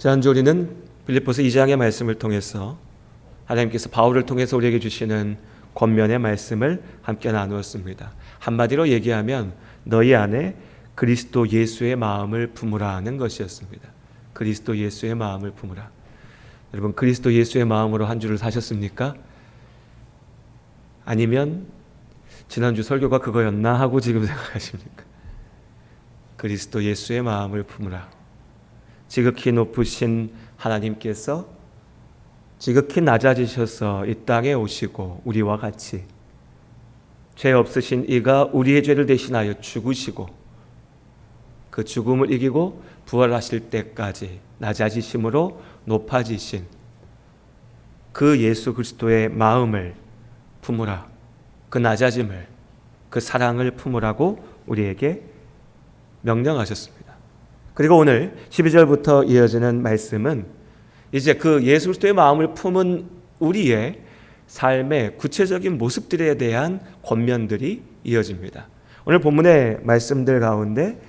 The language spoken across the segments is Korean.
지난주 우리는 빌립보서 2장의 말씀을 통해서 하나님께서 바울을 통해서 우리에게 주시는 권면의 말씀을 함께 나누었습니다. 한마디로 얘기하면 너희 안에 그리스도 예수의 마음을 품으라 하는 것이었습니다. 그리스도 예수의 마음을 품으라. 여러분, 그리스도 예수의 마음으로 한 주를 사셨습니까? 아니면 지난주 설교가 그거였나 하고 지금 생각하십니까? 그리스도 예수의 마음을 품으라. 지극히 높으신 하나님께서 지극히 낮아지셔서 이 땅에 오시고 우리와 같이 죄 없으신 이가 우리의 죄를 대신하여 죽으시고 그 죽음을 이기고 부활하실 때까지 낮아지심으로 높아지신 그 예수 그리스도의 마음을 품으라. 그 낮아짐을, 그 사랑을 품으라고 우리에게 명령하셨습니다. 그리고 오늘 12절부터 이어지는 말씀은 이제 그 예수 그리스도의 마음을 품은 우리의 삶의 구체적인 모습들에 대한 권면들이 이어집니다. 오늘 본문의 말씀들 가운데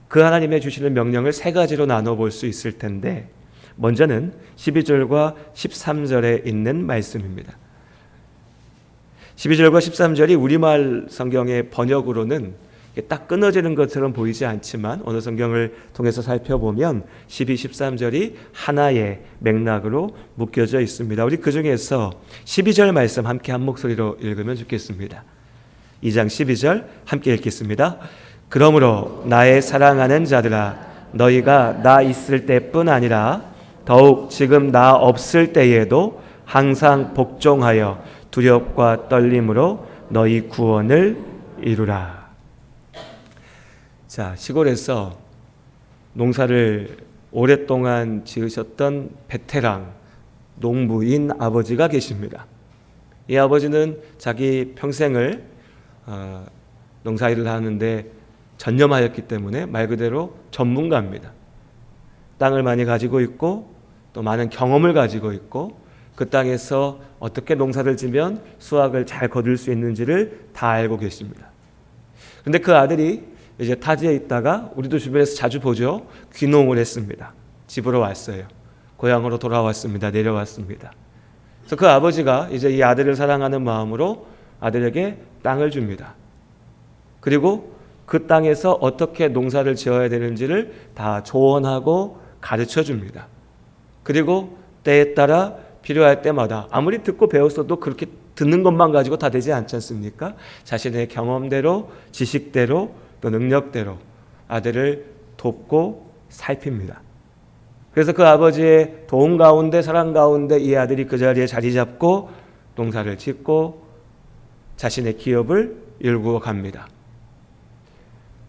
그 하나님의 주시는 명령을 세 가지로 나눠볼 수 있을 텐데, 먼저는 12절과 13절에 있는 말씀입니다. 12절과 13절이 우리말 성경의 번역으로는 딱 끊어지는 것처럼 보이지 않지만 어느 성경을 통해서 살펴보면 12, 13절이 하나의 맥락으로 묶여져 있습니다. 우리 그 중에서 12절 말씀 함께 한 목소리로 읽으면 좋겠습니다. 2장 12절 함께 읽겠습니다. 그러므로 나의 사랑하는 자들아, 너희가 나 있을 때뿐 아니라 더욱 지금 나 없을 때에도 항상 복종하여 두렵과 떨림으로 너희 구원을 이루라. 자, 시골에서 농사를 오랫동안 지으셨던 베테랑 농부인 아버지가 계십니다. 이 아버지는 자기 평생을 농사일을 하는데 전념하였기 때문에 말 그대로 전문가입니다. 땅을 많이 가지고 있고 또 많은 경험을 가지고 있고 그 땅에서 어떻게 농사를 지면 수확을 잘 거둘 수 있는지를 다 알고 계십니다. 그런데 그 아들이 이제 타지에 있다가 우리도 주변에서 자주 보죠. 귀농을 했습니다. 집으로 왔어요. 고향으로 돌아왔습니다. 내려왔습니다. 그래서 그 아버지가 이제 이 아들을 사랑하는 마음으로 아들에게 땅을 줍니다. 그리고 그 땅에서 어떻게 농사를 지어야 되는지를 다 조언하고 가르쳐 줍니다. 그리고 때에 따라 필요할 때마다 아무리 듣고 배웠어도 그렇게 듣는 것만 가지고 다 되지 않지 않습니까? 자신의 경험대로, 지식대로, 또 능력대로 아들을 돕고 살핍니다. 그래서 그 아버지의 도움 가운데, 사랑 가운데 이 아들이 그 자리에 자리 잡고 농사를 짓고 자신의 기업을 일구어 갑니다.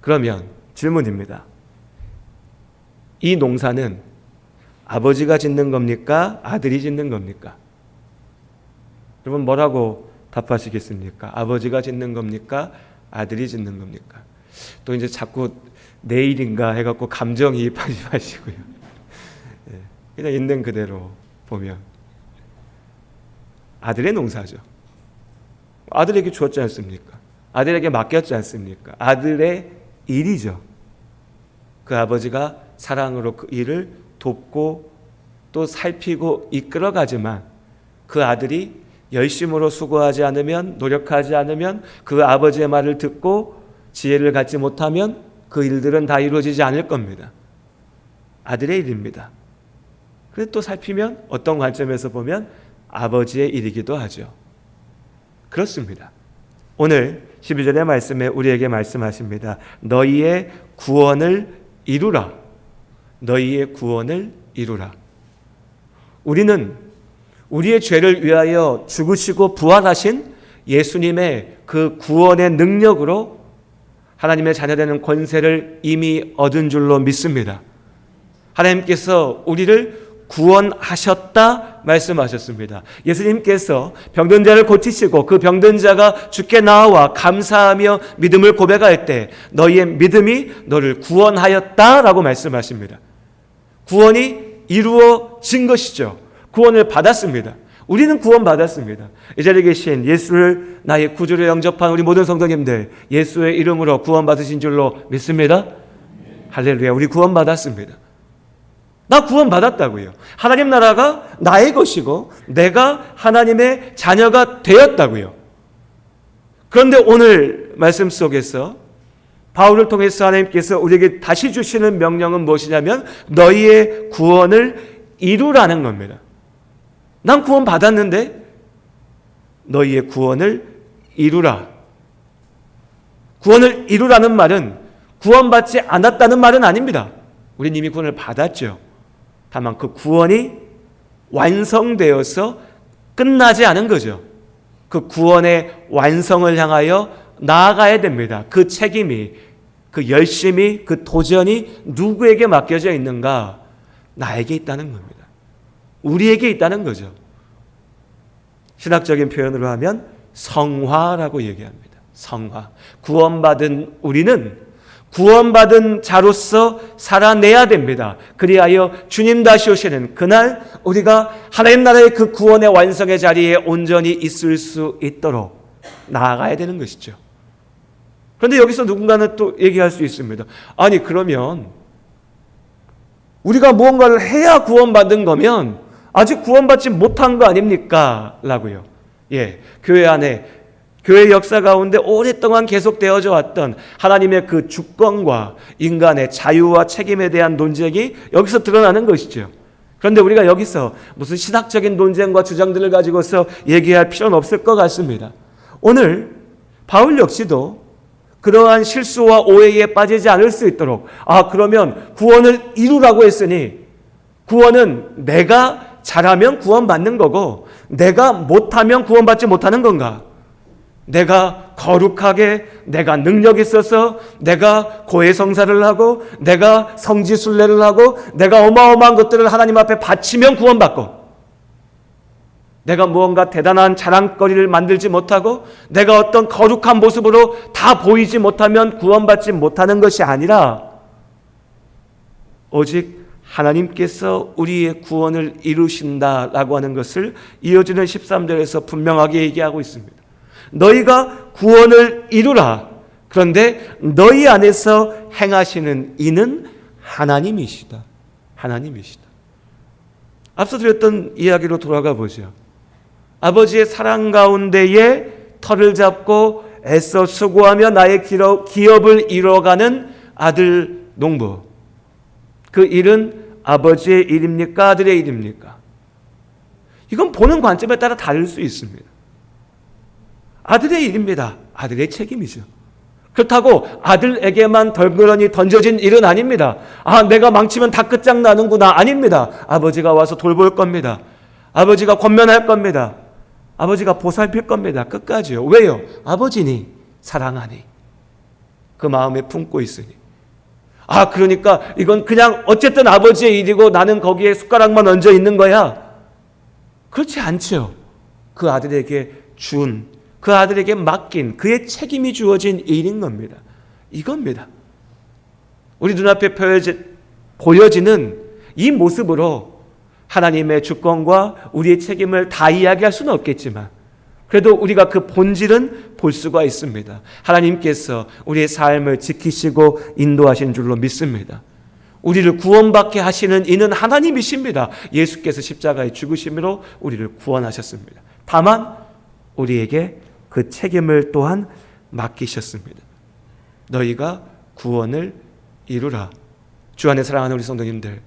그러면 질문입니다. 이 농사는 아버지가 짓는 겁니까? 아들이 짓는 겁니까? 여러분 뭐라고 답하시겠습니까? 아버지가 짓는 겁니까? 아들이 짓는 겁니까? 또 이제 자꾸 내일인가 해갖고 감정이입하지 마시고요. 그냥 있는 그대로 보면 아들의 농사죠. 아들에게 주었지 않습니까? 아들에게 맡겼지 않습니까? 아들의 일이죠. 그 아버지가 사랑으로 그 일을 돕고 또 살피고 이끌어가지만 그 아들이 열심으로 수고하지 않으면, 노력하지 않으면, 그 아버지의 말을 듣고 지혜를 갖지 못하면 그 일들은 다 이루어지지 않을 겁니다. 아들의 일입니다. 그래서 또 살피면 어떤 관점에서 보면 아버지의 일이기도 하죠. 그렇습니다. 오늘 12절의 말씀에 우리에게 말씀하십니다. 너희의 구원을 이루라. 너희의 구원을 이루라. 우리는 우리의 죄를 위하여 죽으시고 부활하신 예수님의 그 구원의 능력으로 하나님의 자녀되는 권세를 이미 얻은 줄로 믿습니다. 하나님께서 우리를 구원하셨다 말씀하셨습니다. 예수님께서 병든 자를 고치시고 그 병든 자가 주께 나와 감사하며 믿음을 고백할 때 너희의 믿음이 너를 구원하였다라고 말씀하십니다. 구원이 이루어진 것이죠. 구원을 받았습니다. 우리는 구원받았습니다. 이 자리에 계신 예수를 나의 구주로 영접한 우리 모든 성도님들, 예수의 이름으로 구원받으신 줄로 믿습니다. 할렐루야. 우리 구원받았습니다. 나 구원받았다고요. 하나님 나라가 나의 것이고 내가 하나님의 자녀가 되었다고요. 그런데 오늘 말씀 속에서 바울을 통해서 하나님께서 우리에게 다시 주시는 명령은 무엇이냐면 너희의 구원을 이루라는 겁니다. 난 구원받았는데 너희의 구원을 이루라. 구원을 이루라는 말은 구원받지 않았다는 말은 아닙니다. 우린 이미 구원을 받았죠. 다만 그 구원이 완성되어서 끝나지 않은 거죠. 그 구원의 완성을 향하여 나아가야 됩니다. 그 책임이, 그 열심이, 그 도전이 누구에게 맡겨져 있는가? 나에게 있다는 겁니다. 우리에게 있다는 거죠. 신학적인 표현으로 하면 성화라고 얘기합니다. 성화. 구원받은 우리는 구원받은 자로서 살아내야 됩니다. 그리하여 주님 다시 오시는 그날 우리가 하나님 나라의 그 구원의 완성의 자리에 온전히 있을 수 있도록 나아가야 되는 것이죠. 그런데 여기서 누군가는 또 얘기할 수 있습니다. 아니 그러면 우리가 무언가를 해야 구원받은 거면 아직 구원받지 못한 거 아닙니까? 라고요. 예, 교회 안에 교회 역사 가운데 오랫동안 계속되어져 왔던 하나님의 그 주권과 인간의 자유와 책임에 대한 논쟁이 여기서 드러나는 것이죠. 그런데 우리가 여기서 무슨 신학적인 논쟁과 주장들을 가지고서 얘기할 필요는 없을 것 같습니다. 오늘 바울 역시도 그러한 실수와 오해에 빠지지 않을 수 있도록 그러면 구원을 이루라고 했으니 구원은 내가 잘하면 구원받는 거고 내가 못하면 구원받지 못하는 건가? 내가 거룩하게, 내가 능력 있어서, 내가 고해성사를 하고, 내가 성지순례를 하고, 내가 어마어마한 것들을 하나님 앞에 바치면 구원받고, 내가 무언가 대단한 자랑거리를 만들지 못하고, 내가 어떤 거룩한 모습으로 다 보이지 못하면 구원받지 못하는 것이 아니라, 오직 하나님께서 우리의 구원을 이루신다라고 하는 것을 이어지는 13절에서 분명하게 얘기하고 있습니다. 너희가 구원을 이루라. 그런데 너희 안에서 행하시는 이는 하나님이시다. 하나님이시다. 앞서 드렸던 이야기로 돌아가 보죠. 아버지의 사랑 가운데에 털을 잡고 애써 수고하며 나의 기업을 이뤄가는 아들 농부. 그 일은 아버지의 일입니까? 아들의 일입니까? 이건 보는 관점에 따라 다를 수 있습니다. 아들의 일입니다. 아들의 책임이죠. 그렇다고 아들에게만 덜그러니 던져진 일은 아닙니다. 내가 망치면 다 끝장나는구나. 아닙니다. 아버지가 와서 돌볼 겁니다. 아버지가 권면할 겁니다. 아버지가 보살필 겁니다. 끝까지요. 왜요? 아버지니 사랑하니 그 마음에 품고 있으니. 그러니까 이건 그냥 어쨌든 아버지의 일이고 나는 거기에 숟가락만 얹어 있는 거야. 그렇지 않죠. 그 아들에게 준, 그 아들에게 맡긴 그의 책임이 주어진 일인 겁니다. 이겁니다. 우리 눈앞에 보여지는 이 모습으로 하나님의 주권과 우리의 책임을 다 이야기할 수는 없겠지만 그래도 우리가 그 본질은 볼 수가 있습니다. 하나님께서 우리의 삶을 지키시고 인도하신 줄로 믿습니다. 우리를 구원받게 하시는 이는 하나님이십니다. 예수께서 십자가에 죽으심으로 우리를 구원하셨습니다. 다만 우리에게 그 책임을 또한 맡기셨습니다. 너희가 구원을 이루라. 주 안에 사랑하는 우리 성도님들,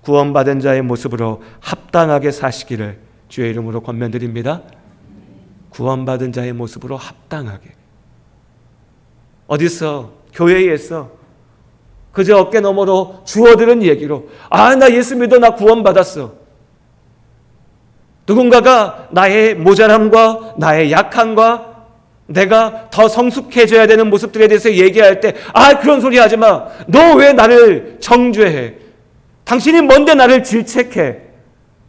구원받은 자의 모습으로 합당하게 사시기를 주의 이름으로 권면드립니다. 구원받은 자의 모습으로 합당하게. 어디서 교회에서 그저 어깨 너머로 주워들은 얘기로 나 예수 믿어 나 구원받았어. 누군가가 나의 모자람과 나의 약함과 내가 더 성숙해져야 되는 모습들에 대해서 얘기할 때 그런 소리 하지 마. 너 왜 나를 정죄해? 당신이 뭔데 나를 질책해?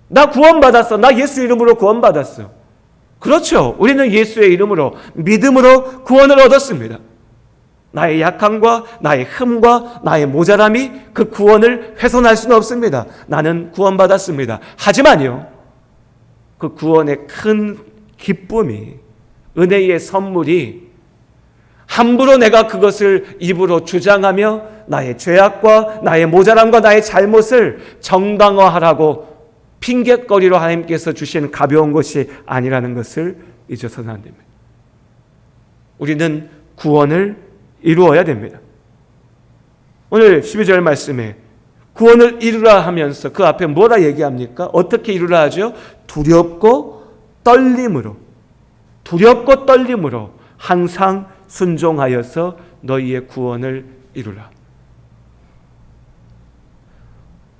나 구원받았어. 나 예수 이름으로 구원받았어. 그렇죠. 우리는 예수의 이름으로 믿음으로 구원을 얻었습니다. 나의 약함과 나의 흠과 나의 모자람이 그 구원을 훼손할 수는 없습니다. 나는 구원받았습니다. 하지만요, 그 구원의 큰 기쁨이, 은혜의 선물이 함부로 내가 그것을 입으로 주장하며 나의 죄악과 나의 모자람과 나의 잘못을 정당화하라고 핑곗거리로 하나님께서 주신 가벼운 것이 아니라는 것을 잊어서는 안 됩니다. 우리는 구원을 이루어야 됩니다. 오늘 12절 말씀에 구원을 이루라 하면서 그 앞에 뭐라 얘기합니까? 어떻게 이루라 하죠? 두렵고 떨림으로 항상 순종하여서 너희의 구원을 이루라.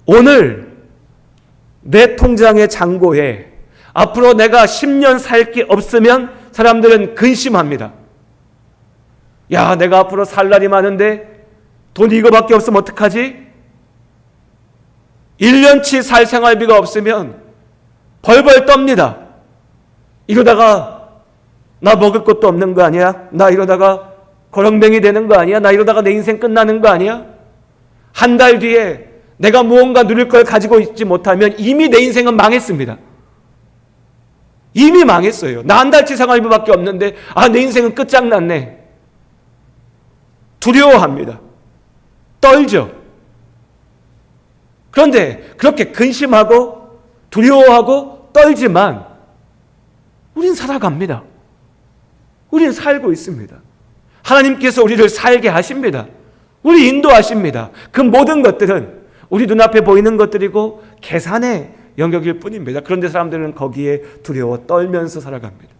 오늘 내 통장의 잔고에 앞으로 내가 10년 살 게 없으면 사람들은 근심합니다. 야, 내가 앞으로 살 날이 많은데 돈 이거밖에 없으면 어떡하지? 1년치 살 생활비가 없으면 벌벌 떱니다. 이러다가 나 먹을 것도 없는 거 아니야? 나 이러다가 거렁뱅이 되는 거 아니야? 나 이러다가 내 인생 끝나는 거 아니야? 한 달 뒤에 내가 무언가 누릴 걸 가지고 있지 못하면 이미 내 인생은 망했습니다. 이미 망했어요. 나 한 달치 생활비밖에 없는데 내 인생은 끝장났네. 두려워합니다. 떨죠. 그런데 그렇게 근심하고 두려워하고 떨지만 우린 살아갑니다. 우리는 살고 있습니다. 하나님께서 우리를 살게 하십니다. 우리 인도하십니다. 그 모든 것들은 우리 눈앞에 보이는 것들이고 계산의 영역일 뿐입니다. 그런데 사람들은 거기에 두려워 떨면서 살아갑니다.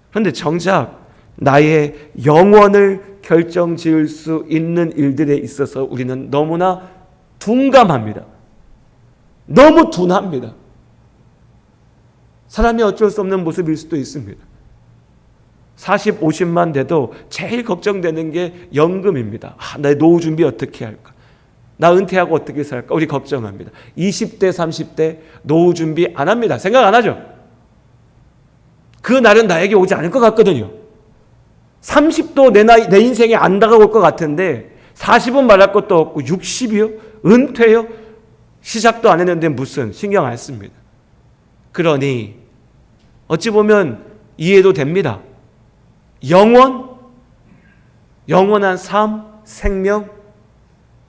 그런데 정작 나의 영원을 결정지을 수 있는 일들에 있어서 우리는 너무나 둔감합니다. 너무 둔합니다. 사람이 어쩔 수 없는 모습일 수도 있습니다. 40, 50만 돼도 제일 걱정되는 게 연금입니다. 내 노후 준비 어떻게 할까? 나 은퇴하고 어떻게 살까? 우리 걱정합니다. 20대, 30대 노후 준비 안 합니다. 생각 안 하죠? 그 날은 나에게 오지 않을 것 같거든요. 30도 내 인생에 안 다가올 것 같은데 40은 말할 것도 없고 60이요? 은퇴요? 시작도 안 했는데 무슨 신경 안 씁니다. 그러니 어찌 보면 이해도 됩니다. 영원한 삶, 생명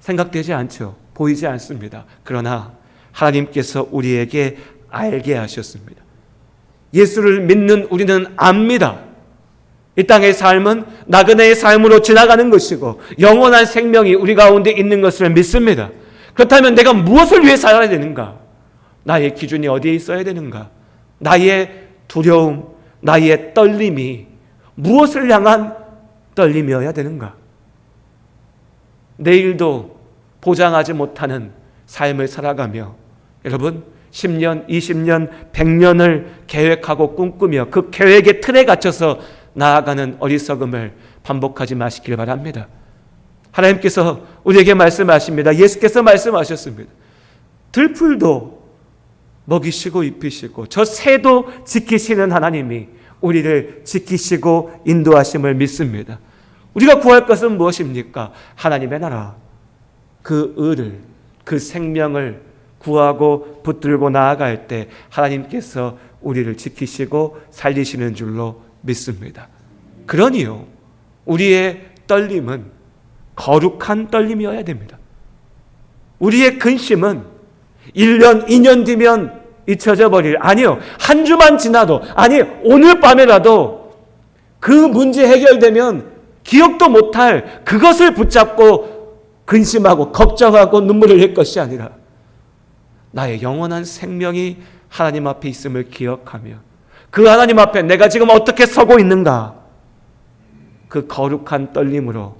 생각되지 않죠. 보이지 않습니다. 그러나 하나님께서 우리에게 알게 하셨습니다. 예수를 믿는 우리는 압니다. 이 땅의 삶은 나그네의 삶으로 지나가는 것이고 영원한 생명이 우리 가운데 있는 것을 믿습니다. 그렇다면 내가 무엇을 위해 살아야 되는가? 나의 기준이 어디에 있어야 되는가? 나의 두려움, 나의 떨림이 무엇을 향한 떨림이어야 되는가? 내일도 보장하지 못하는 삶을 살아가며 여러분 10년, 20년, 100년을 계획하고 꿈꾸며 그 계획의 틀에 갇혀서 나아가는 어리석음을 반복하지 마시길 바랍니다. 하나님께서 우리에게 말씀하십니다. 예수께서 말씀하셨습니다. 들풀도 먹이시고 입히시고 저 새도 지키시는 하나님이 우리를 지키시고 인도하심을 믿습니다. 우리가 구할 것은 무엇입니까? 하나님의 나라, 그 의를, 그 생명을 구하고 붙들고 나아갈 때 하나님께서 우리를 지키시고 살리시는 줄로 믿습니다. 그러니요, 우리의 떨림은 거룩한 떨림이어야 됩니다. 우리의 근심은 1년, 2년 뒤면 잊혀져 버릴, 아니요, 한 주만 지나도, 아니 오늘 밤에라도 그 문제 해결되면 기억도 못할 그것을 붙잡고 근심하고 걱정하고 눈물을 흘릴 것이 아니라 나의 영원한 생명이 하나님 앞에 있음을 기억하며 그 하나님 앞에 내가 지금 어떻게 서고 있는가, 그 거룩한 떨림으로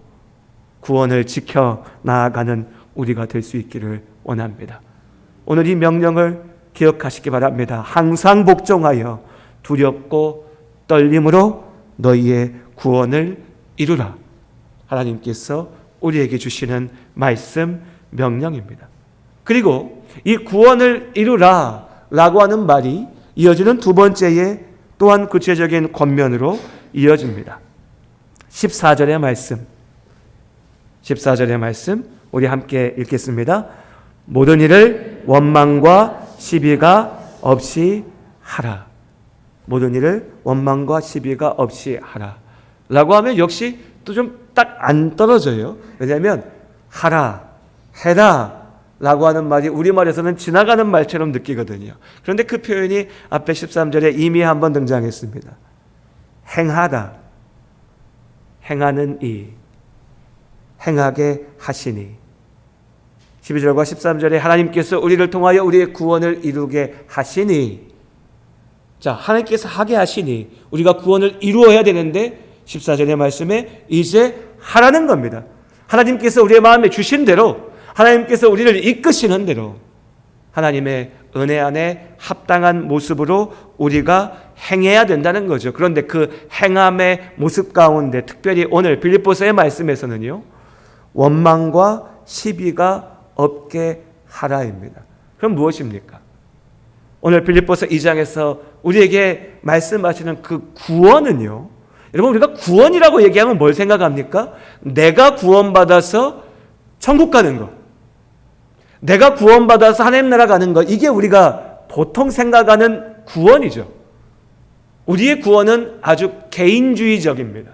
구원을 지켜 나아가는 우리가 될 수 있기를 원합니다. 오늘 이 명령을 기억하시기 바랍니다. 항상 복종하여 두렵고 떨림으로 너희의 구원을 이루라. 하나님께서 우리에게 주시는 말씀, 명령입니다. 그리고 이 구원을 이루라 라고 하는 말이 이어지는 두 번째의 또한 구체적인 권면으로 이어집니다. 14절의 말씀 우리 함께 읽겠습니다. 모든 일을 원망과 시비가 없이 하라. 모든 일을 원망과 시비가 없이 하라 라고 하면 역시 또 좀 딱 안 떨어져요. 왜냐하면 하라, 해라 라고 하는 말이 우리말에서는 지나가는 말처럼 느끼거든요. 그런데 그 표현이 앞에 13절에 이미 한번 등장했습니다. 행하다, 행하는 이, 행하게 하시니. 12절과 13절에 하나님께서 우리를 통하여 우리의 구원을 이루게 하시니. 자, 하나님께서 하게 하시니 우리가 구원을 이루어야 되는데 14절의 말씀에 이제 하라는 겁니다. 하나님께서 우리의 마음에 주신 대로, 하나님께서 우리를 이끄시는 대로 하나님의 은혜 안에 합당한 모습으로 우리가 행해야 된다는 거죠. 그런데 그 행함의 모습 가운데 특별히 오늘 빌립보서의 말씀에서는요, 원망과 시비가 없게 하라입니다. 그럼 무엇입니까? 오늘 빌립보서 2장에서 우리에게 말씀하시는 그 구원은요, 여러분 우리가 구원이라고 얘기하면 뭘 생각합니까? 내가 구원받아서 천국 가는 거, 내가 구원받아서 하나님 나라 가는 거, 이게 우리가 보통 생각하는 구원이죠. 우리의 구원은 아주 개인주의적입니다.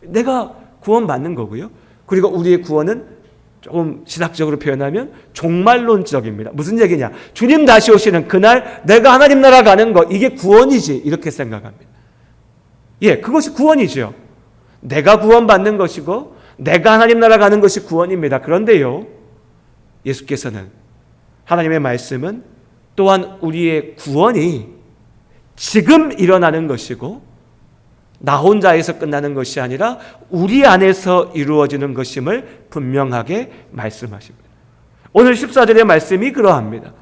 내가 구원받는 거고요. 그리고 우리의 구원은 조금 신학적으로 표현하면 종말론적입니다. 무슨 얘기냐? 주님 다시 오시는 그날 내가 하나님 나라 가는 거, 이게 구원이지, 이렇게 생각합니다. 예, 그것이 구원이죠. 내가 구원받는 것이고 내가 하나님 나라 가는 것이 구원입니다. 그런데요, 예수께서는, 하나님의 말씀은 또한 우리의 구원이 지금 일어나는 것이고 나 혼자에서 끝나는 것이 아니라 우리 안에서 이루어지는 것임을 분명하게 말씀하십니다. 오늘 14절의 말씀이 그러합니다.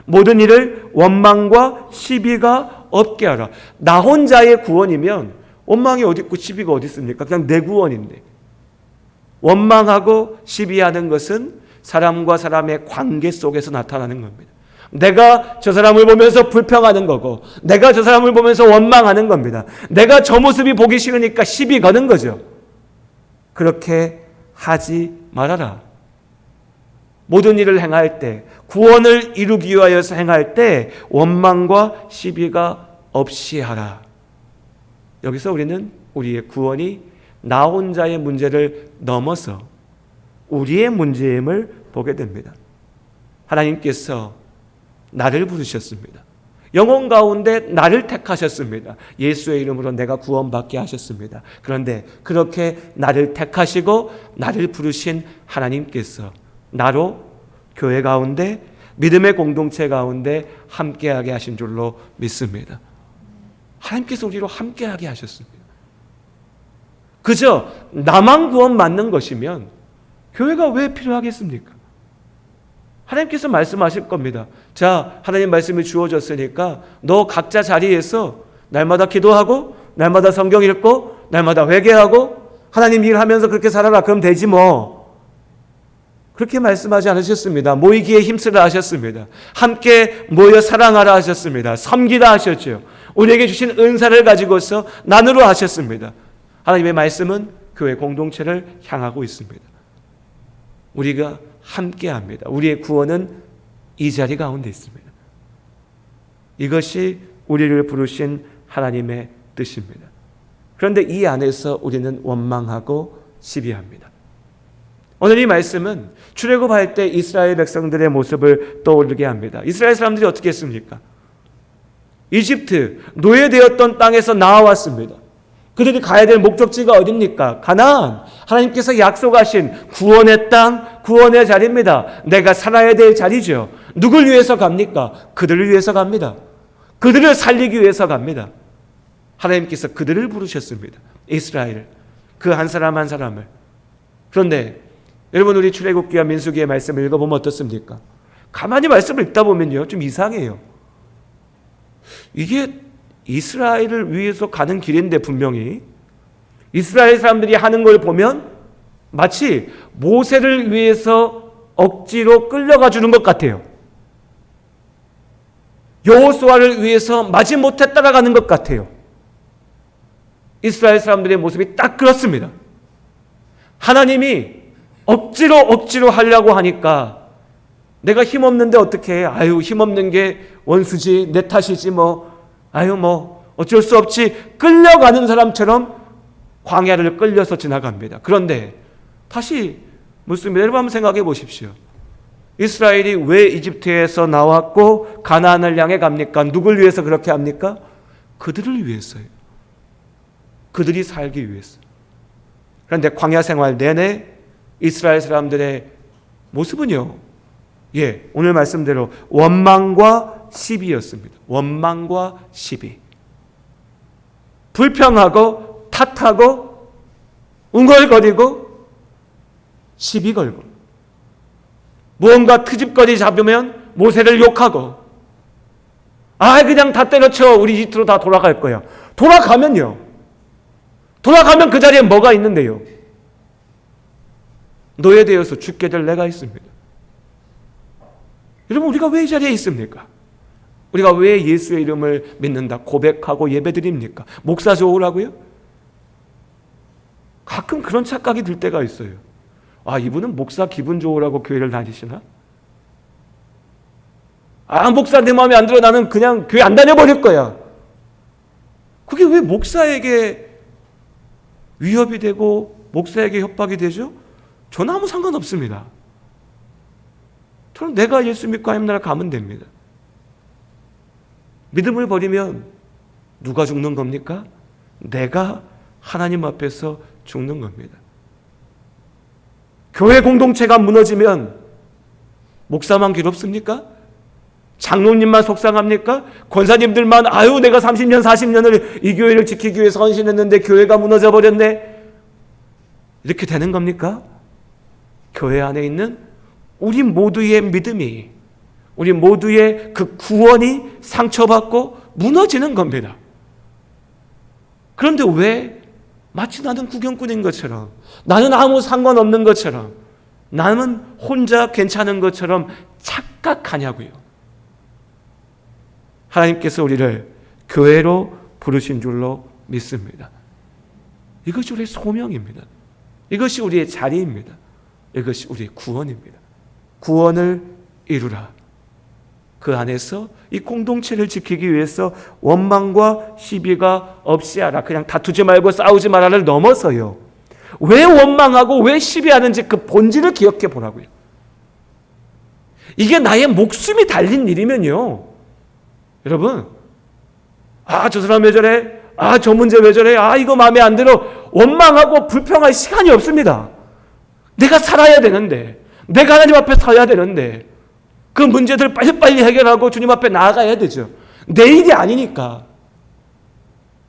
모든 일을 원망과 시비가 없게 하라. 나 혼자의 구원이면 원망이 어디 있고 시비가 어디 있습니까? 그냥 내 구원인데. 원망하고 시비하는 것은 사람과 사람의 관계 속에서 나타나는 겁니다. 내가 저 사람을 보면서 불평하는 거고, 내가 저 사람을 보면서 원망하는 겁니다. 내가 저 모습이 보기 싫으니까 시비 거는 거죠. 그렇게 하지 말아라. 모든 일을 행할 때, 구원을 이루기 위하여서 행할 때 원망과 시비가 없이 하라. 여기서 우리는 우리의 구원이 나 혼자의 문제를 넘어서 우리의 문제임을 보게 됩니다. 하나님께서 나를 부르셨습니다. 영혼 가운데 나를 택하셨습니다. 예수의 이름으로 내가 구원받게 하셨습니다. 그런데 그렇게 나를 택하시고 나를 부르신 하나님께서 나로 교회 가운데, 믿음의 공동체 가운데 함께하게 하신 줄로 믿습니다. 하나님께서 우리로 함께하게 하셨습니다. 그저 나만 구원받는 것이면 교회가 왜 필요하겠습니까? 하나님께서 말씀하실 겁니다. 자, 하나님 말씀이 주어졌으니까 너 각자 자리에서 날마다 기도하고 날마다 성경 읽고 날마다 회개하고 하나님 일하면서 그렇게 살아라. 그럼 되지 뭐. 그렇게 말씀하지 않으셨습니다. 모이기에 힘쓰라 하셨습니다. 함께 모여 사랑하라 하셨습니다. 섬기라 하셨죠. 우리에게 주신 은사를 가지고서 나누라 하셨습니다. 하나님의 말씀은 교회 공동체를 향하고 있습니다. 우리가 함께합니다. 우리의 구원은 이 자리 가운데 있습니다. 이것이 우리를 부르신 하나님의 뜻입니다. 그런데 이 안에서 우리는 원망하고 시비합니다. 오늘 이 말씀은 출애굽할 때 이스라엘 백성들의 모습을 떠오르게 합니다. 이스라엘 사람들이 어떻게 했습니까? 이집트, 노예되었던 땅에서 나와왔습니다. 그들이 가야 될 목적지가 어디입니까? 가나안. 하나님께서 약속하신 구원의 땅, 구원의 자리입니다. 내가 살아야 될 자리죠. 누굴 위해서 갑니까? 그들을 위해서 갑니다. 그들을 살리기 위해서 갑니다. 하나님께서 그들을 부르셨습니다. 이스라엘을. 그 한 사람 한 사람을. 그런데 여러분, 우리 출애굽기와 민수기의 말씀을 읽어보면 어떻습니까? 가만히 말씀을 읽다 보면요, 좀 이상해요. 이게 이스라엘을 위해서 가는 길인데 분명히 이스라엘 사람들이 하는 걸 보면 마치 모세를 위해서 억지로 끌려가 주는 것 같아요. 여호수아를 위해서 마지못해 따라가는 것 같아요. 이스라엘 사람들의 모습이 딱 그렇습니다. 하나님이 억지로 하려고 하니까 내가 힘없는데 어떻게 해? 아유, 힘없는 게 원수지, 내 탓이지 뭐. 아유, 뭐 어쩔 수 없지. 끌려가는 사람처럼 광야를 끌려서 지나갑니다. 그런데 다시 묻습니다. 여러분 한번 생각해 보십시오. 이스라엘이 왜 이집트에서 나왔고 가나안을 향해 갑니까? 누굴 위해서 그렇게 합니까? 그들을 위해서요. 그들이 살기 위해서. 그런데 광야 생활 내내 이스라엘 사람들의 모습은요, 오늘 말씀대로 원망과 시비였습니다. 원망과 시비. 불평하고 탓하고 웅얼거리고 시비 걸고, 무언가 트집거리 잡으면 모세를 욕하고, 그냥 다 때려쳐, 우리 이집트로 다 돌아갈 거야. 돌아가면 그 자리에 뭐가 있는데요? 노예되어서 죽게 될 내가 있습니다. 여러분, 우리가 왜 이 자리에 있습니까? 우리가 왜 예수의 이름을 믿는다 고백하고 예배드립니까? 목사 좋으라고요? 가끔 그런 착각이 들 때가 있어요. 이분은 목사 기분 좋으라고 교회를 다니시나? 목사 내 마음에 안 들어, 나는 그냥 교회 안 다녀버릴 거야. 그게 왜 목사에게 위협이 되고 목사에게 협박이 되죠? 저는 아무 상관없습니다. 저는 내가 예수 믿고 하나님 나라 가면 됩니다. 믿음을 버리면 누가 죽는 겁니까? 내가 하나님 앞에서 죽는 겁니다. 교회 공동체가 무너지면 목사만 괴롭습니까? 장로님만 속상합니까? 권사님들만 내가 30년 40년을 이 교회를 지키기 위해서 헌신했는데 교회가 무너져 버렸네, 이렇게 되는 겁니까? 교회 안에 있는 우리 모두의 믿음이, 우리 모두의 그 구원이 상처받고 무너지는 겁니다. 그런데 왜 마치 나는 구경꾼인 것처럼, 나는 아무 상관없는 것처럼, 나는 혼자 괜찮은 것처럼 착각하냐고요. 하나님께서 우리를 교회로 부르신 줄로 믿습니다. 이것이 우리의 소명입니다. 이것이 우리의 자리입니다. 이것이 우리의 구원입니다. 구원을 이루라. 그 안에서 이 공동체를 지키기 위해서 원망과 시비가 없이 하라. 그냥 다투지 말고 싸우지 말아를 넘어서요, 왜 원망하고 왜 시비하는지 그 본질을 기억해 보라고요. 이게 나의 목숨이 달린 일이면요, 여러분, 저 사람 왜 저래? 저 문제 왜 저래? 이거 마음에 안 들어. 원망하고 불평할 시간이 없습니다. 내가 살아야 되는데, 내가 하나님 앞에 서야 되는데, 그 문제들을 빨리빨리 해결하고 주님 앞에 나아가야 되죠. 내 일이 아니니까,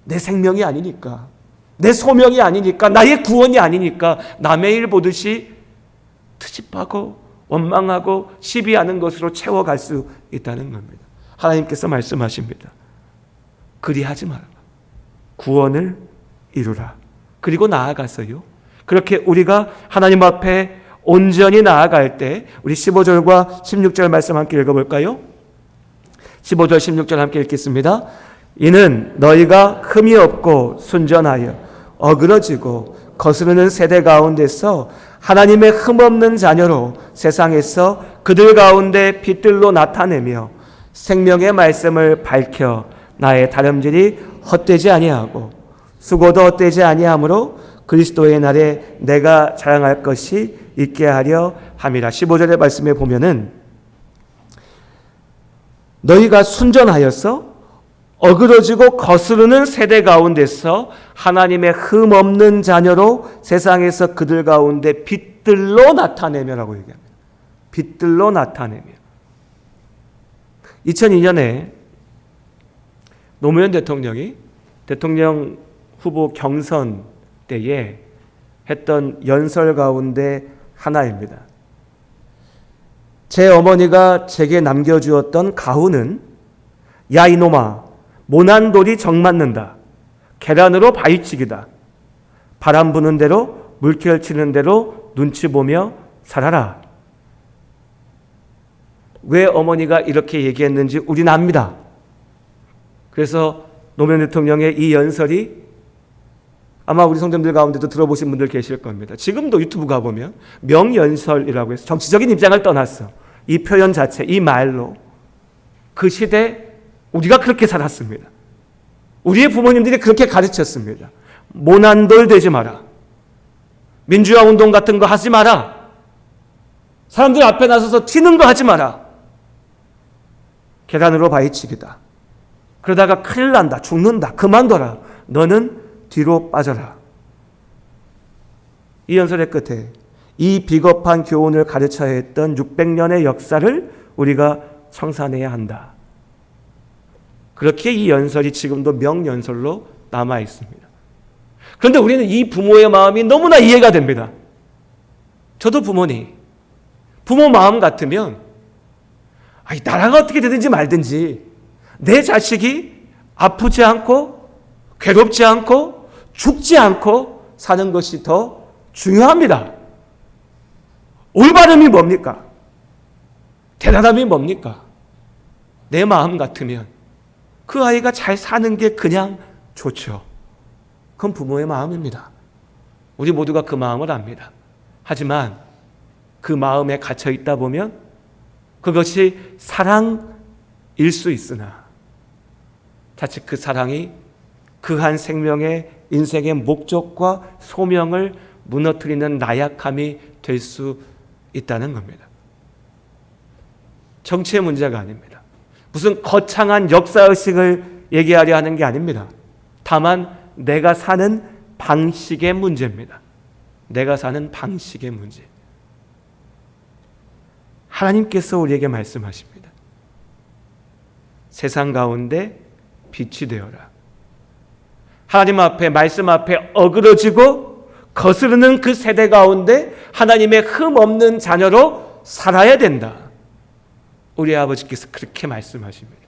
내 생명이 아니니까, 내 소명이 아니니까, 나의 구원이 아니니까 남의 일 보듯이 트집하고 원망하고 시비하는 것으로 채워갈 수 있다는 겁니다. 하나님께서 말씀하십니다. 그리하지 마라. 구원을 이루라. 그리고 나아가서요, 그렇게 우리가 하나님 앞에 온전히 나아갈 때, 우리 15절과 16절 말씀 함께 읽어볼까요? 15절 16절 함께 읽겠습니다. 이는 너희가 흠이 없고 순전하여 어그러지고 거스르는 세대 가운데서 하나님의 흠없는 자녀로 세상에서 그들 가운데 빛들로 나타내며 생명의 말씀을 밝혀 나의 다름질이 헛되지 아니하고 수고도 헛되지 아니하므로 그리스도의 날에 내가 자랑할 것이 있게 하려 함이라. 15절의 말씀에 보면은 너희가 순전하여서 어그러지고 거스르는 세대 가운데서 하나님의 흠 없는 자녀로 세상에서 그들 가운데 빛들로 나타내며라고 얘기합니다. 빛들로 나타내며. 2002년에 노무현 대통령이 대통령 후보 경선 때에 했던 연설 가운데 하나입니다. 제 어머니가 제게 남겨주었던 가훈은 야 이놈아, 모난돌이 정맞는다. 계란으로 바위치기다. 바람 부는 대로 물결 치는 대로 눈치 보며 살아라. 왜 어머니가 이렇게 얘기했는지 우리는 압니다. 그래서 노무현 대통령의 이 연설이 아마 우리 성도님들 가운데도 들어보신 분들 계실 겁니다. 지금도 유튜브 가보면 명연설이라고 해서 정치적인 입장을 떠났어. 이 표현 자체, 이 말로 그 시대 우리가 그렇게 살았습니다. 우리의 부모님들이 그렇게 가르쳤습니다. 모난돌 되지 마라. 민주화 운동 같은 거 하지 마라. 사람들 앞에 나서서 튀는 거 하지 마라. 계단으로 바위치기다. 그러다가 큰일 난다. 죽는다. 그만둬라. 너는 뒤로 빠져라. 이 연설의 끝에 이 비겁한 교훈을 가르쳐야 했던 600년의 역사를 우리가 청산해야 한다. 그렇게 이 연설이 지금도 명연설로 남아 있습니다. 그런데 우리는 이 부모의 마음이 너무나 이해가 됩니다. 저도 부모니 부모 마음 같으면 나라가 어떻게 되든지 말든지 내 자식이 아프지 않고 괴롭지 않고 죽지 않고 사는 것이 더 중요합니다. 올바름이 뭡니까? 대단함이 뭡니까? 내 마음 같으면 그 아이가 잘 사는 게 그냥 좋죠. 그건 부모의 마음입니다. 우리 모두가 그 마음을 압니다. 하지만 그 마음에 갇혀 있다 보면 그것이 사랑일 수 있으나 자칫 그 사랑이 그 한 생명의 인생의 목적과 소명을 무너뜨리는 나약함이 될 수 있다는 겁니다. 정치의 문제가 아닙니다. 무슨 거창한 역사의식을 얘기하려 하는 게 아닙니다. 다만 내가 사는 방식의 문제입니다. 내가 사는 방식의 문제. 하나님께서 우리에게 말씀하십니다. 세상 가운데 빛이 되어라. 하나님 앞에, 말씀 앞에 어그러지고 거스르는 그 세대 가운데 하나님의 흠 없는 자녀로 살아야 된다. 우리 아버지께서 그렇게 말씀하십니다.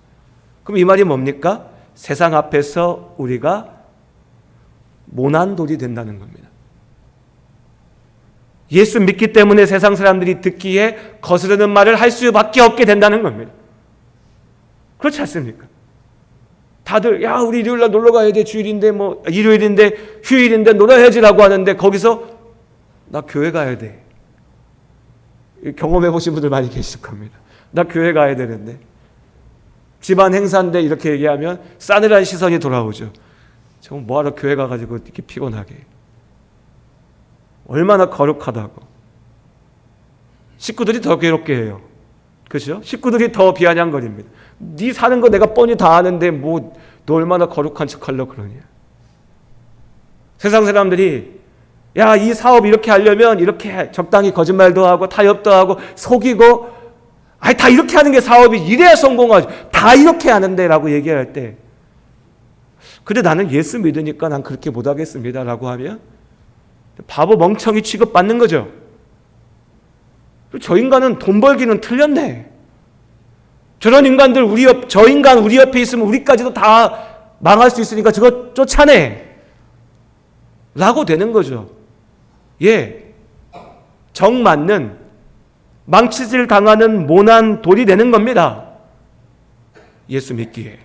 그럼 이 말이 뭡니까? 세상 앞에서 우리가 모난 돌이 된다는 겁니다. 예수 믿기 때문에 세상 사람들이 듣기에 거스르는 말을 할 수밖에 없게 된다는 겁니다. 그렇지 않습니까? 다들 우리 일요일날 놀러 가야 돼. 주일인데 일요일인데 휴일인데 놀아야지라고 하는데 거기서 나 교회 가야 돼. 경험해 보신 분들 많이 계실 겁니다. 나 교회 가야 되는데 집안 행사인데 이렇게 얘기하면 싸늘한 시선이 돌아오죠. 저건 뭐하러 교회 가가지고 이렇게 피곤하게. 얼마나 거룩하다고. 식구들이 더 괴롭게 해요. 그렇죠? 식구들이 더 비아냥거립니다. 네 사는 거 내가 뻔히 다 아는데 너 얼마나 거룩한 척하려고 그러냐. 세상 사람들이 이 사업 이렇게 하려면 이렇게 적당히 거짓말도 하고 타협도 하고 속이고 다 이렇게 하는 게 사업이 이래야 성공하지. 다 이렇게 하는데 라고 얘기할 때 근데 나는 예수 믿으니까 난 그렇게 못하겠습니다 라고 하면 바보 멍청이 취급받는 거죠. 저 인간은 돈 벌기는 틀렸네. 저런 인간들 저 인간 우리 옆에 있으면 우리까지도 다 망할 수 있으니까 저거 쫓아내 라고 되는 거죠. 정 맞는 망치질 당하는 모난 돌이 되는 겁니다. 예수 믿기에.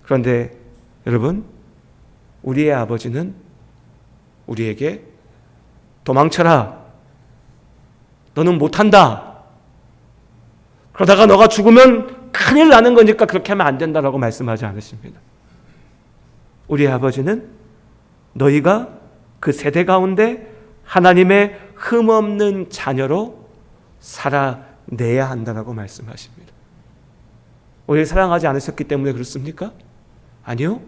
그런데 여러분, 우리의 아버지는 우리에게 도망쳐라. 너는 못한다. 그러다가 너가 죽으면 큰일 나는 거니까 그렇게 하면 안 된다라고 말씀하지 않으십니다. 우리의 아버지는 너희가 그 세대 가운데 하나님의 흠없는 자녀로 살아내야 한다라고 말씀하십니다. 우리를 사랑하지 않으셨기 때문에 그렇습니까? 아니요.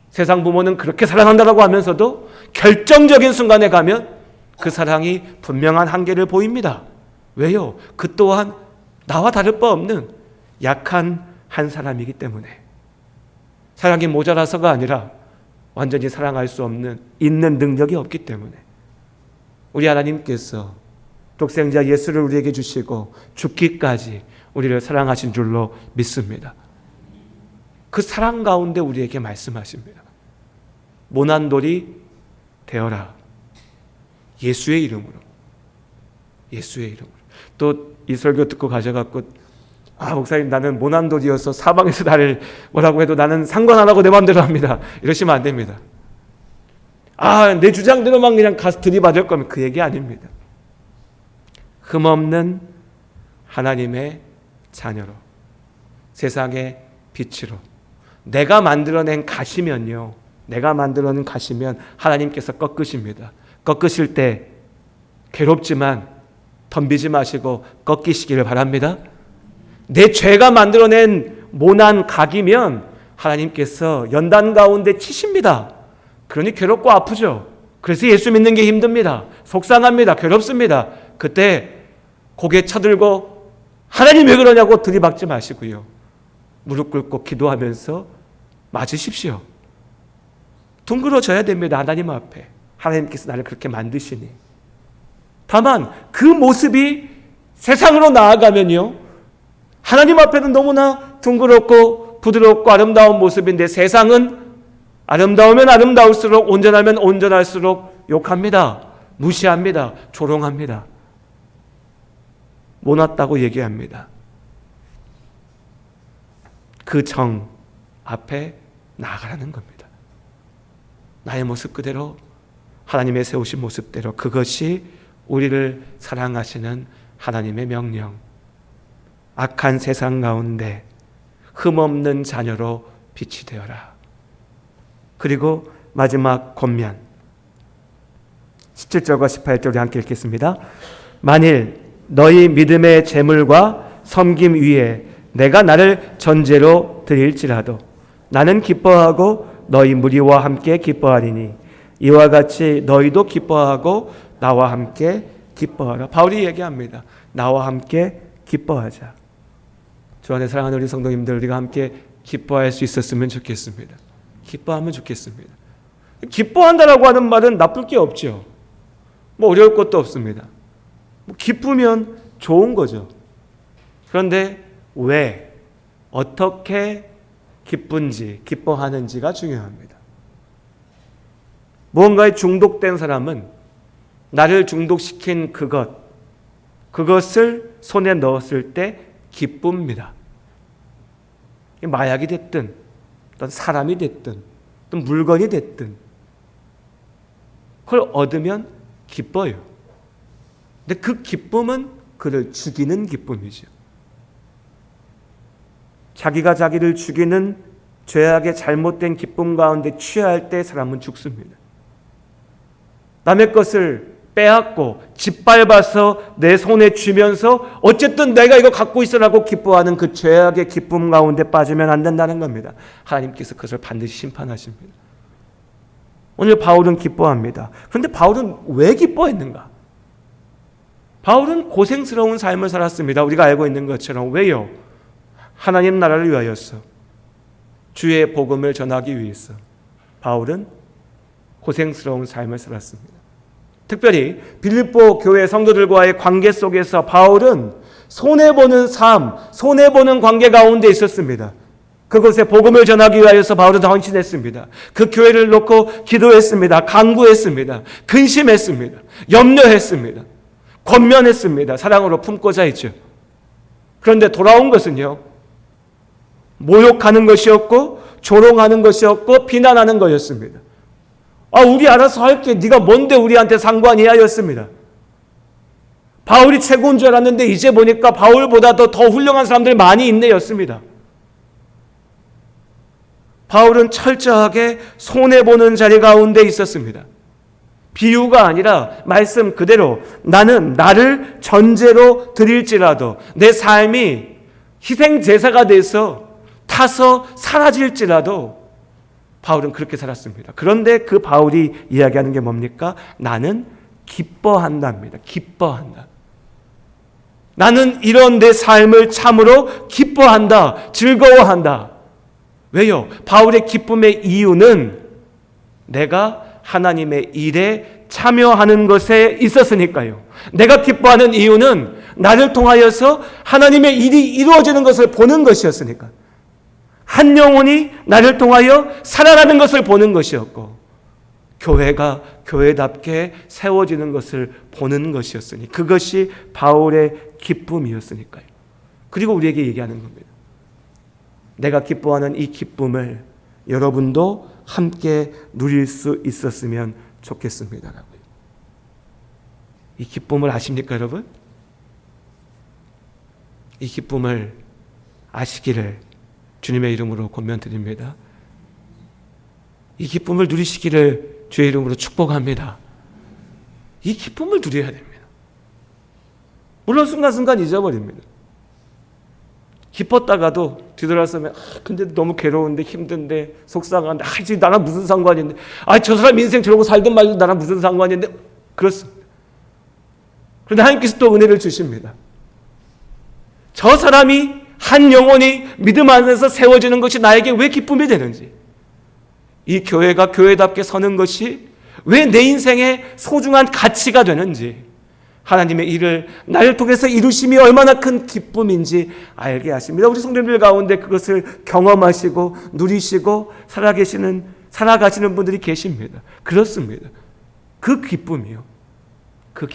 세상 부모는 그렇게 사랑한다라고 하면서도 결정적인 순간에 가면 그 사랑이 분명한 한계를 보입니다. 왜요? 그 또한 나와 다를 바 없는 약한 한 사람이기 때문에. 사랑이 모자라서가 아니라 완전히 사랑할 수 없는 있는 능력이 없기 때문에. 우리 하나님께서 독생자 예수를 우리에게 주시고 죽기까지 우리를 사랑하신 줄로 믿습니다. 그 사랑 가운데 우리에게 말씀하십니다. 모난돌이 되어라. 예수의 이름으로. 또 이 설교 듣고 가셔갖고 목사님 나는 모난돌이어서 사방에서 나를 뭐라고 해도 나는 상관 안 하고 내 마음대로 합니다. 이러시면 안 됩니다. 내 주장대로만 그냥 가서 들이받을 거면 그 얘기 아닙니다. 흠없는 하나님의 자녀로 세상의 빛으로 내가 만들어낸 가시면요, 내가 만들어낸 가시면 하나님께서 꺾으십니다. 꺾으실 때 괴롭지만 덤비지 마시고 꺾이시기를 바랍니다. 내 죄가 만들어낸 모난 각이면 하나님께서 연단 가운데 치십니다. 그러니 괴롭고 아프죠. 그래서 예수 믿는 게 힘듭니다. 속상합니다. 괴롭습니다. 그때 고개 쳐들고 하나님 왜 그러냐고 들이박지 마시고요, 무릎 꿇고 기도하면서 맞으십시오. 둥그러져야 됩니다. 하나님 앞에. 하나님께서 나를 그렇게 만드시니. 다만 그 모습이 세상으로 나아가면요, 하나님 앞에는 너무나 둥그렇고 부드럽고 아름다운 모습인데 세상은 아름다우면 아름다울수록, 온전하면 온전할수록 욕합니다. 무시합니다. 조롱합니다. 못났다고 얘기합니다. 그 정 앞에 나아가라는 겁니다. 나의 모습 그대로, 하나님의 세우신 모습대로, 그것이 우리를 사랑하시는 하나님의 명령. 악한 세상 가운데 흠없는 자녀로 빛이 되어라. 그리고 마지막 권면 17절과 18절 우리 함께 읽겠습니다. 만일 너희 믿음의 재물과 섬김 위에 내가 나를 전제로 드릴지라도 나는 기뻐하고 너희 무리와 함께 기뻐하리니 이와 같이 너희도 기뻐하고 나와 함께 기뻐하라. 바울이 얘기합니다. 나와 함께 기뻐하자. 주 안에 사랑하는 우리 성도님들, 우리가 함께 기뻐할 수 있었으면 좋겠습니다. 기뻐하면 좋겠습니다. 기뻐한다라고 하는 말은 나쁠 게 없죠. 뭐 어려울 것도 없습니다. 기쁘면 좋은 거죠. 그런데 왜, 어떻게 기쁜지, 기뻐하는지가 중요합니다. 무언가에 중독된 사람은 나를 중독시킨 그것을 손에 넣었을 때 기쁩니다. 마약이 됐든 어떤 사람이 됐든 어떤 물건이 됐든 그걸 얻으면 기뻐요. 근데 그 기쁨은 그를 죽이는 기쁨이죠. 자기가 자기를 죽이는 죄악의 잘못된 기쁨 가운데 취할 때 사람은 죽습니다. 남의 것을 빼앗고 짓밟아서 내 손에 쥐면서 어쨌든 내가 이거 갖고 있으라고 기뻐하는 그 죄악의 기쁨 가운데 빠지면 안 된다는 겁니다. 하나님께서 그것을 반드시 심판하십니다. 오늘 바울은 기뻐합니다. 그런데 바울은 왜 기뻐했는가? 바울은 고생스러운 삶을 살았습니다. 우리가 알고 있는 것처럼. 왜요? 하나님 나라를 위하여서, 주의 복음을 전하기 위해서 바울은 고생스러운 삶을 살았습니다. 특별히 빌립보 교회 성도들과의 관계 속에서 바울은 손해보는 삶, 손해보는 관계 가운데 있었습니다. 그곳에 복음을 전하기 위하여서 바울은 헌신했습니다. 그 교회를 놓고 기도했습니다. 간구했습니다. 근심했습니다. 염려했습니다. 권면했습니다. 사랑으로 품고자 했죠. 그런데 돌아온 것은요, 모욕하는 것이었고 조롱하는 것이었고 비난하는 것이었습니다. 우리 알아서 할게, 네가 뭔데 우리한테 상관이야 였습니다. 바울이 최고인 줄 알았는데 이제 보니까 바울보다도 더 훌륭한 사람들 많이 있네 였습니다. 바울은 철저하게 손해보는 자리 가운데 있었습니다. 비유가 아니라 말씀 그대로 나는 나를 전제로 드릴지라도, 내 삶이 희생제사가 돼서 타서 사라질지라도 바울은 그렇게 살았습니다. 그런데 그 바울이 이야기하는 게 뭡니까? 나는 기뻐한답니다. 기뻐한다. 나는 이런 내 삶을 참으로 기뻐한다. 즐거워한다. 왜요? 바울의 기쁨의 이유는 내가 하나님의 일에 참여하는 것에 있었으니까요. 내가 기뻐하는 이유는 나를 통하여서 하나님의 일이 이루어지는 것을 보는 것이었으니까. 한 영혼이 나를 통하여 살아나는 것을 보는 것이었고, 교회가 교회답게 세워지는 것을 보는 것이었으니, 그것이 바울의 기쁨이었으니까요. 그리고 우리에게 얘기하는 겁니다. 내가 기뻐하는 이 기쁨을 여러분도 함께 누릴 수 있었으면 좋겠습니다라고요. 이 기쁨을 아십니까, 여러분? 이 기쁨을 아시기를 주님의 이름으로 권면드립니다. 이 기쁨을 누리시기를 주의 이름으로 축복합니다. 이 기쁨을 누려야 됩니다. 물론 순간순간 잊어버립니다. 기뻤다가도 뒤돌아서면 근데 너무 괴로운데 힘든데 속상한데 이제 나랑 무슨 상관인데 저 사람 인생 저러고 살든 말든 나랑 무슨 상관인데 그렇습니다. 그런데 하나님께서 또 은혜를 주십니다. 저 사람이 한 영혼이 믿음 안에서 세워지는 것이 나에게 왜 기쁨이 되는지, 이 교회가 교회답게 서는 것이 왜 내 인생의 소중한 가치가 되는지, 하나님의 일을 나를 통해서 이루심이 얼마나 큰 기쁨인지 알게 하십니다. 우리 성도님들 가운데 그것을 경험하시고 누리시고 살아가시는 분들이 계십니다. 그렇습니다. 그 기쁨이요. 그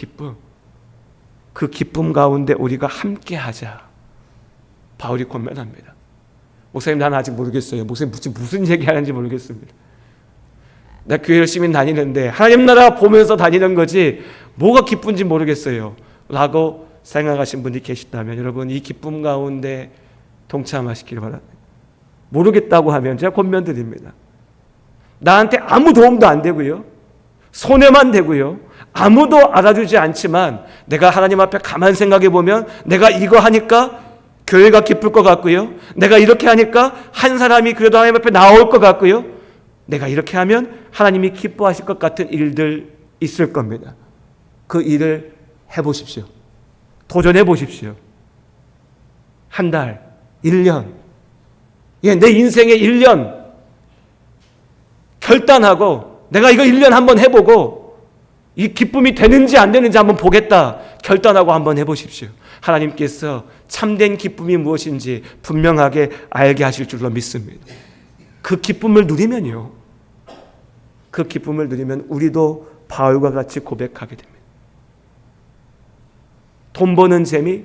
기쁨 가운데 우리가 함께 하자. 바울이 권면합니다. 목사님, 나는 아직 모르겠어요. 목사님 무슨 얘기하는지 모르겠습니다. 나 교회 열심히 다니는데 하나님 나라 보면서 다니는 거지 뭐가 기쁜지 모르겠어요 라고 생각하신 분이 계시다면, 여러분 이 기쁨 가운데 동참하시길 바랍니다. 모르겠다고 하면 제가 권면드립니다. 나한테 아무 도움도 안 되고요, 손해만 되고요, 아무도 알아주지 않지만 내가 하나님 앞에 가만 생각해 보면 내가 이거 하니까 교회가 기쁠 것 같고요, 내가 이렇게 하니까 한 사람이 그래도 하나님 앞에 나올 것 같고요, 내가 이렇게 하면 하나님이 기뻐하실 것 같은 일들 있을 겁니다. 그 일을 해보십시오. 도전해 보십시오. 한 달, 1년, 내 인생의 1년 결단하고 내가 이거 1년 한번 해보고 이 기쁨이 되는지 안 되는지 한번 보겠다 결단하고 한번 해보십시오. 하나님께서 참된 기쁨이 무엇인지 분명하게 알게 하실 줄로 믿습니다. 그 기쁨을 누리면요, 그 기쁨을 누리면 우리도 바울과 같이 고백하게 됩니다. 돈 버는 재미,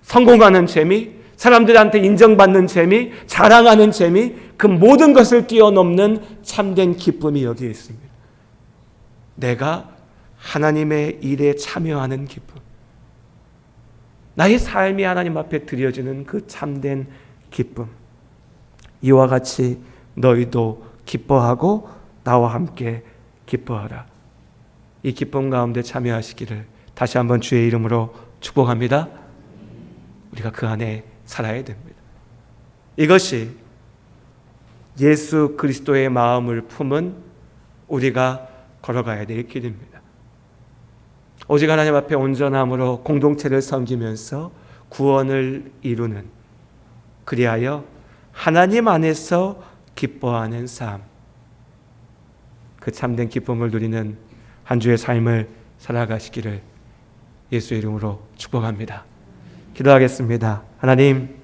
성공하는 재미, 사람들한테 인정받는 재미, 자랑하는 재미, 그 모든 것을 뛰어넘는 참된 기쁨이 여기에 있습니다. 내가 하나님의 일에 참여하는 기쁨, 나의 삶이 하나님 앞에 드려지는 그 참된 기쁨. 이와 같이 너희도 기뻐하고 나와 함께 기뻐하라. 이 기쁨 가운데 참여하시기를 다시 한번 주의 이름으로 축복합니다. 우리가 그 안에 살아야 됩니다. 이것이 예수 그리스도의 마음을 품은 우리가 걸어가야 될 길입니다. 오직 하나님 앞에 온전함으로 공동체를 섬기면서 구원을 이루는, 그리하여 하나님 안에서 기뻐하는 삶, 그 참된 기쁨을 누리는 한 주의 삶을 살아가시기를 예수의 이름으로 축복합니다. 기도하겠습니다. 하나님,